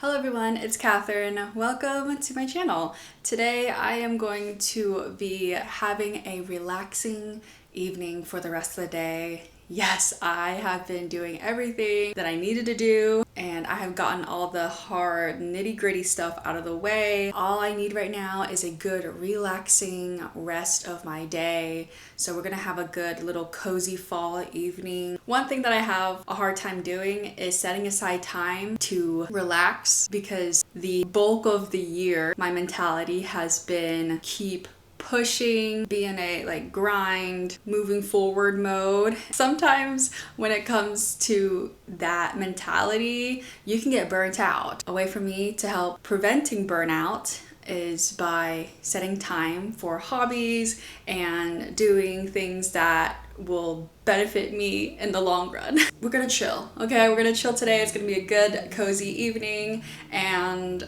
Hello everyone, it's Catherine. Welcome to my channel. Today I am going to be having a relaxing evening for the rest of the day. Yes, I have been doing everything that I needed to do and I have gotten all the hard nitty-gritty stuff out of the way. All I need right now is a good relaxing rest of my day. So we're gonna have a good little cozy fall evening. One thing that I have a hard time doing is setting aside time to relax because the bulk of the year, my mentality has been keep pushing, be in a grind, moving forward mode. Sometimes when it comes to that mentality, you can get burnt out. A way for me to help preventing burnout is by setting time for hobbies and doing things that will benefit me in the long run. We're gonna chill, okay? We're gonna chill today. It's gonna be a good, cozy evening, and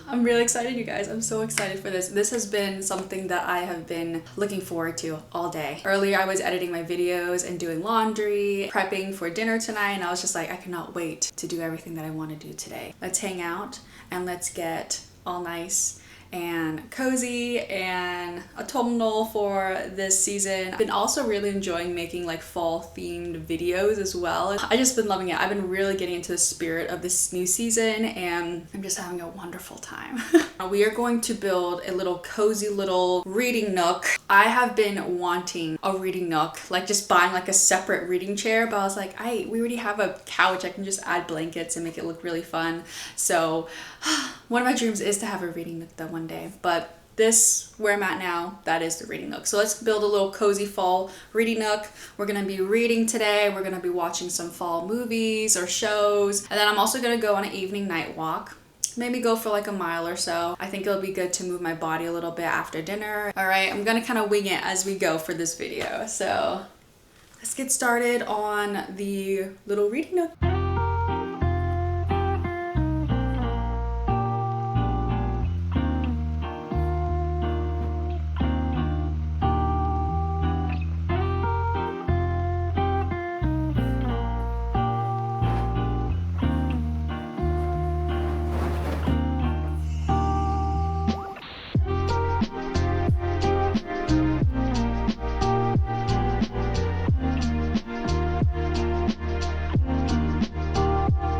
I'm really excited, you guys. I'm so excited for this. This has been something that I have been looking forward to all day. Earlier, I was editing my videos and doing laundry, prepping for dinner tonight, and I was just like, I cannot wait to do everything that I want to do today. Let's hang out and let's get all nice and cozy and autumnal for this season. I've been also really enjoying making like fall themed videos as well. I just been loving it. I've been really getting into the spirit of this new season and I'm just having a wonderful time. We are going to build a little cozy little reading nook. I have been wanting a reading nook, like just buying like a separate reading chair, but I was like, we already have a couch. I can just add blankets and make it look really fun. So one of my dreams is to have a reading nook though one day, but this, where I'm at now, that is the reading nook. So let's build a little cozy fall reading nook. We're gonna be reading today. We're gonna be watching some fall movies or shows. And then I'm also gonna go on an evening night walk. Maybe go for like a mile or so. I think it'll be good to move my body a little bit after dinner. All right, I'm gonna kind of wing it as we go for this video. So let's get started on the little reading nook.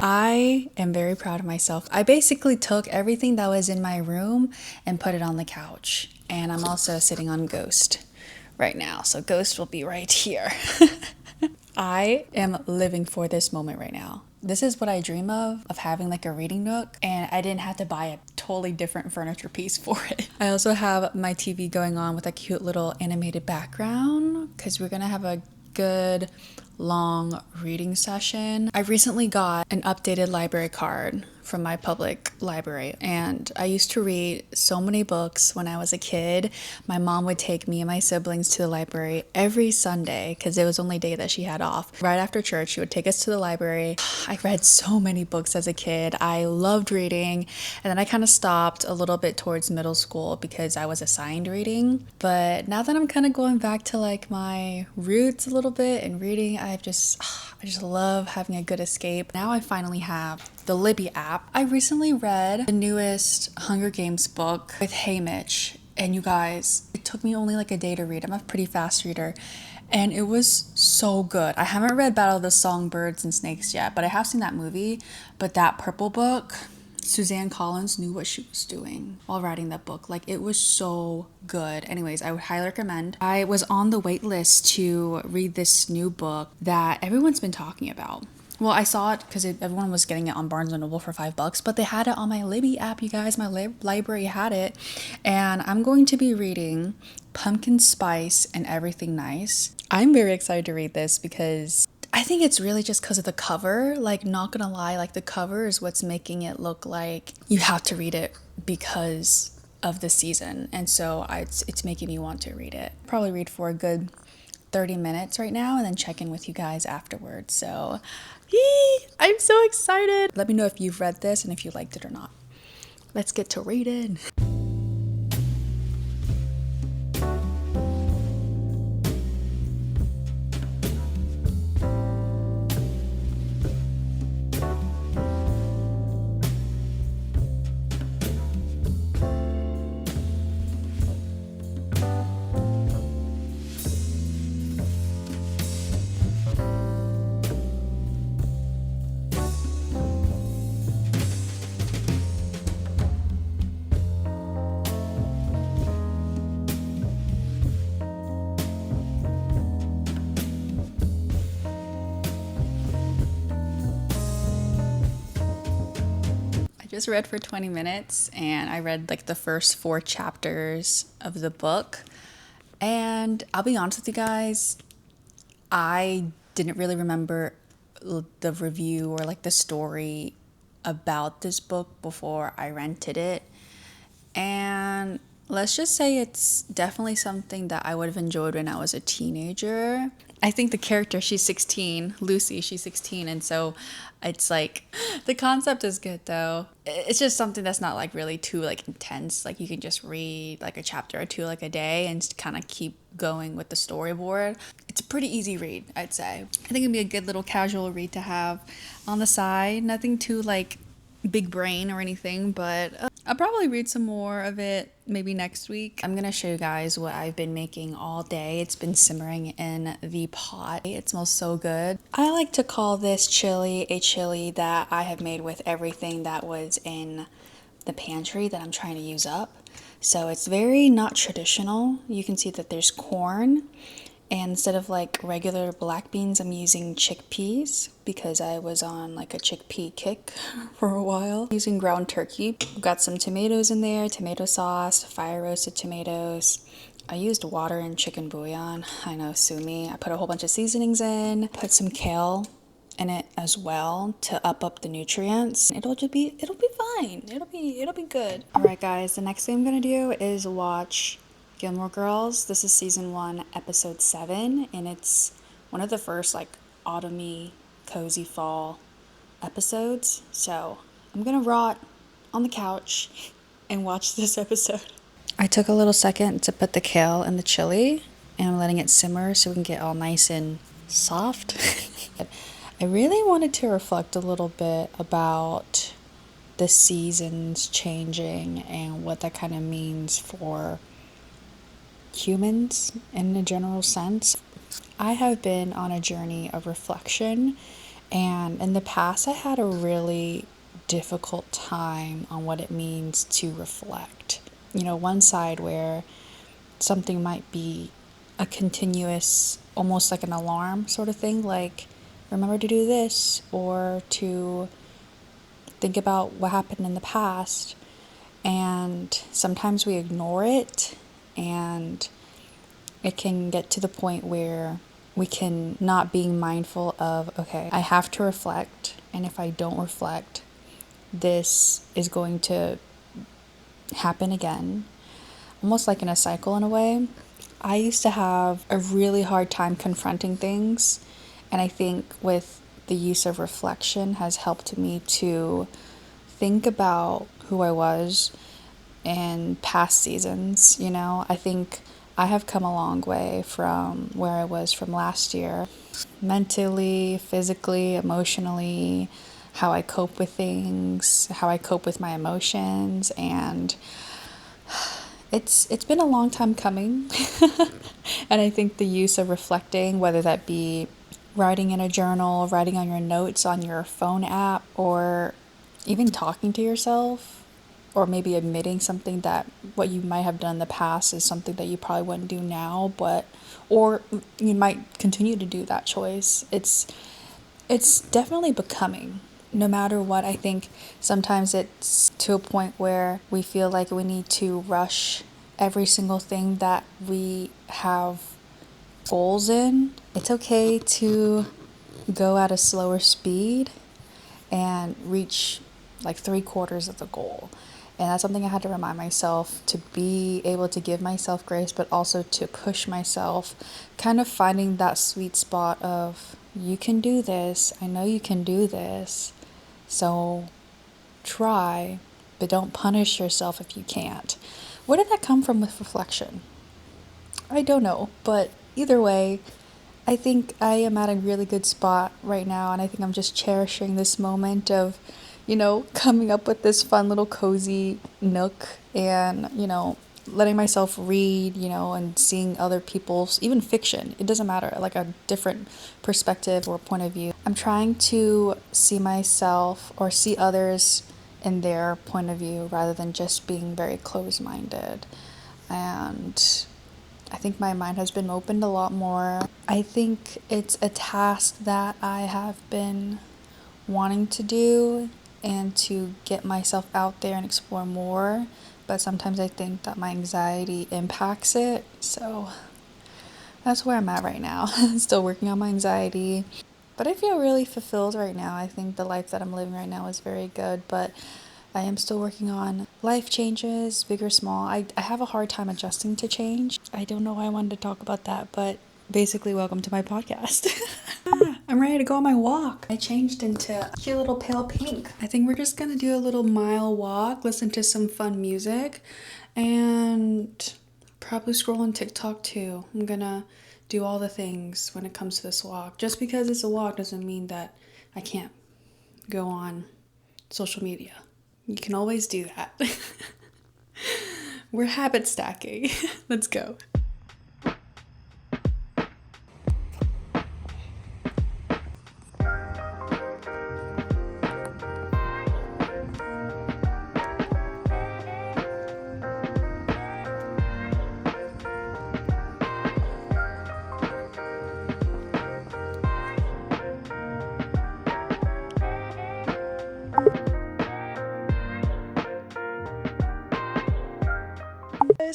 I am very proud of myself. I basically took everything that was in my room and put it on the couch. And I'm also sitting on Ghost right now. So Ghost will be right here. I am living for this moment right now. This is what I dream of having like a reading nook, and I didn't have to buy a totally different furniture piece for it. I also have my TV going on with a cute little animated background because we're gonna have a good long reading session. I recently got an updated library card from my public library, and I used to read so many books when I was a kid. My mom would take me and my siblings to the library every Sunday because it was the only day that she had off. Right after church, she would take us to the library. I read so many books as a kid. I loved reading, and then I kind of stopped a little bit towards middle school because I was assigned reading. But now that I'm kind of going back to like my roots a little bit and reading, I just love having a good escape. Now I finally have the Libby app. I recently read the newest Hunger Games book with Haymitch, and you guys, it took me only like a day to read. I'm a pretty fast reader, and it was so good. I haven't read Battle of the Songbirds and Snakes yet, but I have seen that movie. But that purple book, Suzanne Collins knew what she was doing while writing that book. Like, it was so good. Anyways, I would highly recommend. I was on the wait list to read this new book that everyone's been talking about. Well, I saw it because everyone was getting it on Barnes & Noble for $5, but they had it on my Libby app, you guys. My library had it, and I'm going to be reading Pumpkin Spice and Everything Nice. I'm very excited to read this because I think it's really just because of the cover. Like, not gonna lie, like the cover is what's making it look like you have to read it because of the season, and so it's making me want to read it. Probably read for a good 30 minutes right now and then check in with you guys afterwards. So I'm so excited. Let me know if you've read this and if you liked it or not. Let's get to reading. just read for 20 minutes and I read like the first 4 chapters of the book. And I'll be honest with you guys, I didn't really remember the review or like the story about this book before I rented it. And let's just say it's definitely something that I would have enjoyed when I was a teenager. I think the character, she's 16, Lucy, she's 16, and so it's like the concept is good though. It's just something that's not like really too like intense. Like you can just read like a chapter or two like a day and just kind of keep going with the storyboard. It's a pretty easy read, I'd say. I think it'd be a good little casual read to have on the side. Nothing too like big brain or anything, but I'll probably read some more of it maybe next week. I'm gonna show you guys what I've been making all day. It's been simmering in the pot. It smells so good. I like to call this chili a chili that I have made with everything that was in the pantry that I'm trying to use up. So it's very not traditional. You can see that there's corn. And instead of like regular black beans, I'm using chickpeas because I was on like a chickpea kick for a while. Using ground turkey. I've got some tomatoes in there, tomato sauce, fire roasted tomatoes. I used water and chicken bouillon. I know, sue me. I put a whole bunch of seasonings in, put some kale in it as well to up the nutrients. It'll be fine. It'll be good. All right, guys, the next thing I'm gonna do is watch Gilmore Girls. This is season 1, episode 7, and it's one of the first like autumny, cozy fall episodes. So I'm gonna rot on the couch and watch this episode. I took a little second to put the kale in the chili, and I'm letting it simmer so we can get all nice and soft. I really wanted to reflect a little bit about the seasons changing and what that kind of means for humans in a general sense. I have been on a journey of reflection, and in the past I had a really difficult time on what it means to reflect. You know, one side where something might be a continuous, almost like an alarm sort of thing, like remember to do this, or to think about what happened in the past, and sometimes we ignore it, and it can get to the point where we can not being mindful of, okay, I have to reflect, and if I don't reflect, this is going to happen again, almost like in a cycle in a way. I used to have a really hard time confronting things, and I think with the use of reflection has helped me to think about who I was in past seasons. You know, I think I have come a long way from where I was from last year, mentally, physically, emotionally, how I cope with things, how I cope with my emotions, and it's been a long time coming. And I think the use of reflecting, whether that be writing in a journal, writing on your notes on your phone app, or even talking to yourself, or maybe admitting something that what you might have done in the past is something that you probably wouldn't do now, but or you might continue to do that choice. It's definitely becoming. No matter what, I think sometimes it's to a point where we feel like we need to rush every single thing that we have goals in. It's okay to go at a slower speed and reach like 3/4 of the goal. And that's something I had to remind myself, to be able to give myself grace, but also to push myself, kind of finding that sweet spot of, you can do this. I know you can do this. So try, but don't punish yourself if you can't. Where did that come from with reflection? I don't know, but either way, I think I am at a really good spot right now, and I think I'm just cherishing this moment of, you know, coming up with this fun little cozy nook, and, you know, letting myself read, you know, and seeing other people's, even fiction, it doesn't matter, like a different perspective or point of view. I'm trying to see myself or see others in their point of view rather than just being very closed-minded. And I think my mind has been opened a lot more. I think it's a task that I have been wanting to do and to get myself out there and explore more. But sometimes I think that my anxiety impacts it. So that's where I'm at right now. Still working on my anxiety. But I feel really fulfilled right now. I think the life that I'm living right now is very good, but I am still working on life changes, big or small. I have a hard time adjusting to change. I don't know why I wanted to talk about that, but basically, welcome to my podcast. I'm ready to go on my walk. I changed into a cute little pale pink. I think we're just gonna do a little mile walk, listen to some fun music, and probably scroll on TikTok too. I'm gonna do all the things when it comes to this walk. Just because it's a walk doesn't mean that I can't go on social media. You can always do that. We're habit stacking. Let's go.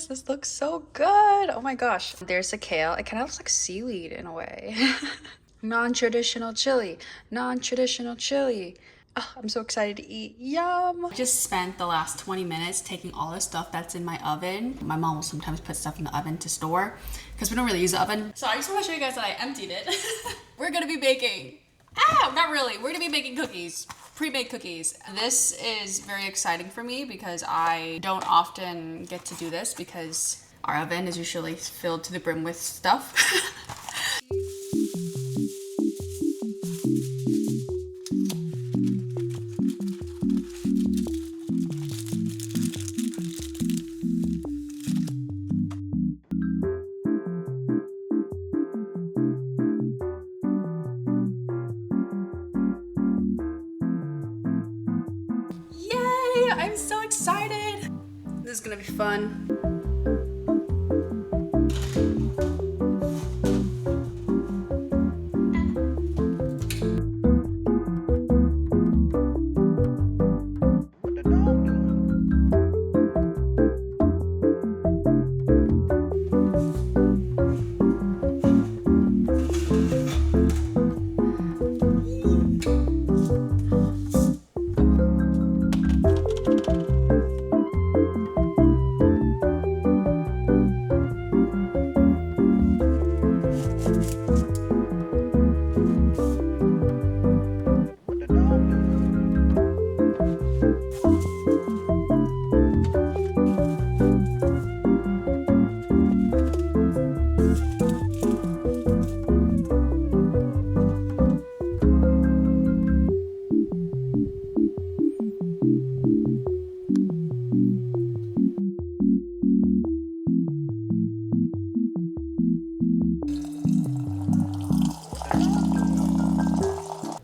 This looks so good. Oh my gosh. There's the kale. It kind of looks like seaweed in a way. Non-traditional chili. Non-traditional chili. Oh, I'm so excited to eat. Yum. I just spent the last 20 minutes taking all the stuff that's in my oven. My mom will sometimes put stuff in the oven to store because we don't really use the oven. So I just want to show you guys that I emptied it. We're going to be baking. Not really. We're gonna be making cookies, pre-made cookies. This is very exciting for me because I don't often get to do this because our oven is usually filled to the brim with stuff. I'm so excited. This is gonna be fun.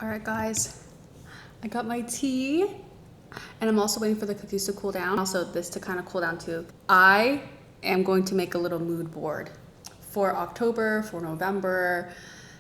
Alright guys, I got my tea and I'm also waiting for the cookies to cool down. Also this to kind of cool down too. I am going to make a little mood board for October, for November,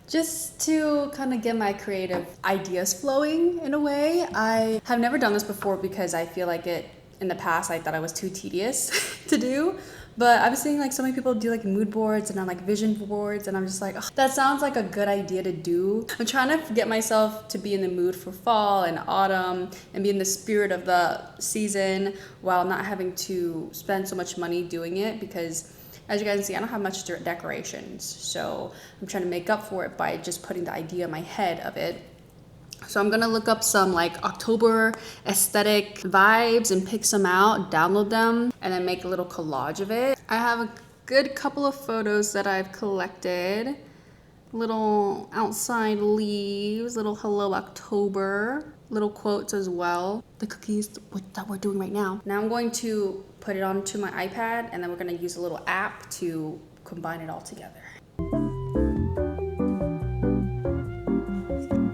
just to kind of get my creative ideas flowing in a way. I have never done this before because I feel like in the past I thought I was too tedious to do. But I've been seeing like so many people do like mood boards and then like vision boards, and I'm just like, oh, that sounds like a good idea to do. I'm trying to get myself to be in the mood for fall and autumn and be in the spirit of the season while not having to spend so much money doing it, because as you guys can see, I don't have much decorations. So I'm trying to make up for it by just putting the idea in my head of it. So I'm gonna look up some like October aesthetic vibes and pick some out, download them, and then make a little collage of it. I have a good couple of photos that I've collected. Little outside leaves, little hello October, little quotes as well. The cookies that we're doing right now. Now I'm going to put it onto my iPad, and then we're gonna use a little app to combine it all together.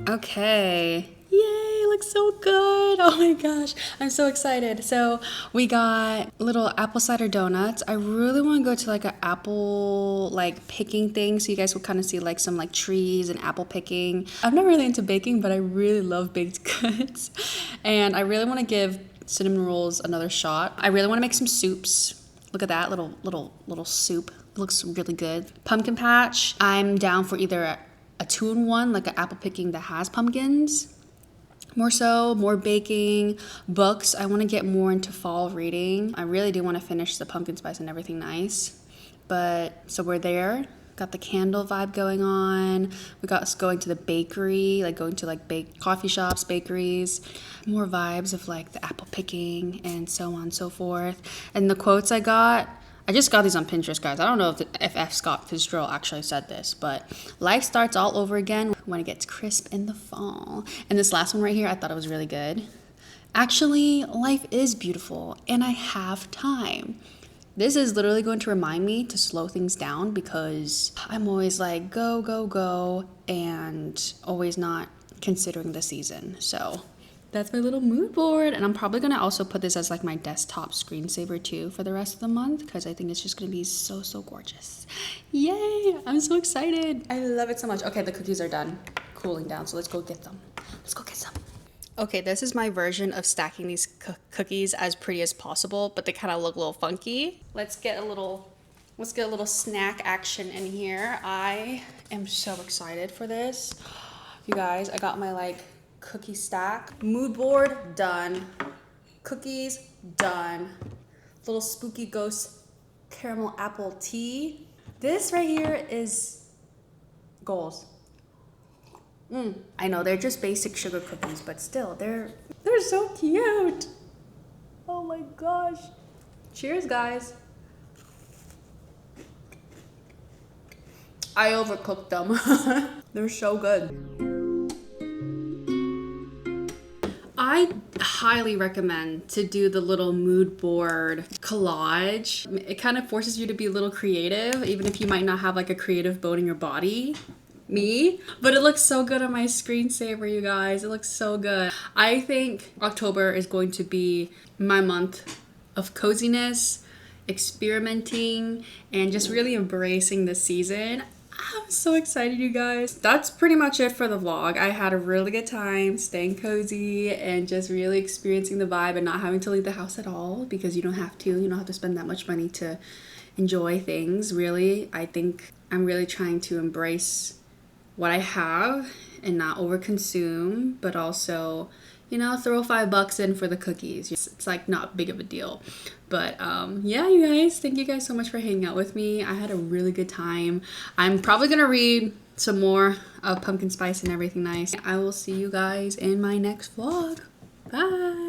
Okay, yay, they look so good. Oh my gosh, I'm so excited. So we got little apple cider donuts. I really want to go to like an apple like picking thing, so you guys will kind of see like some like trees and apple picking. I'm not really into baking, but I really love baked goods. And I really want to give cinnamon rolls another shot. I really want to make some soups. Look at that little soup. It looks really good. Pumpkin patch. I'm down for either a 2-in-1, like an apple picking that has pumpkins. More baking, books. I want to get more into fall reading. I really do want to finish the pumpkin spice and everything nice. But so we're there. Got the candle vibe going on. We got us going to the bakery, like going to like coffee shops, bakeries. More vibes of like the apple picking and so on and so forth. And the quotes I just got these on Pinterest, guys. I don't know if F. Scott Fitzgerald actually said this, but life starts all over again when it gets crisp in the fall. And this last one right here, I thought it was really good. Actually, life is beautiful and I have time. This is literally going to remind me to slow things down because I'm always like go, go, go and always not considering the season. So that's my little mood board, and I'm probably gonna also put this as like my desktop screensaver too for the rest of the month because I think it's just gonna be so gorgeous. Yay, I'm so excited. I love it so much. Okay, the cookies are done cooling down, so let's go get them. Okay, this is my version of stacking these cookies as pretty as possible, but they kind of look a little funky. Let's get a little snack action in here. I am so excited for this. You guys, I got my like cookie stack. Mood board, done. Cookies, done. Little spooky ghost caramel apple tea. This right here is goals. I know they're just basic sugar cookies, but still, they're so cute. Oh my gosh. Cheers, guys. I overcooked them. They're so good. I highly recommend to do the little mood board collage. It kind of forces you to be a little creative, even if you might not have like a creative bone in your body. Me, but it looks so good on my screensaver, you guys. It looks so good. I think October is going to be my month of coziness, experimenting, and just really embracing the season. I'm so excited, you guys. That's pretty much it for the vlog. I had a really good time staying cozy and just really experiencing the vibe and not having to leave the house at all because you don't have to spend that much money to enjoy things. Really, I think I'm really trying to embrace what I have and not overconsume, but also, throw $5 in for the cookies. It's like not big of a deal. But yeah, you guys, thank you guys so much for hanging out with me. I had a really good time. I'm probably gonna read some more of Pumpkin Spice and Everything Nice. I will see you guys in my next vlog. Bye.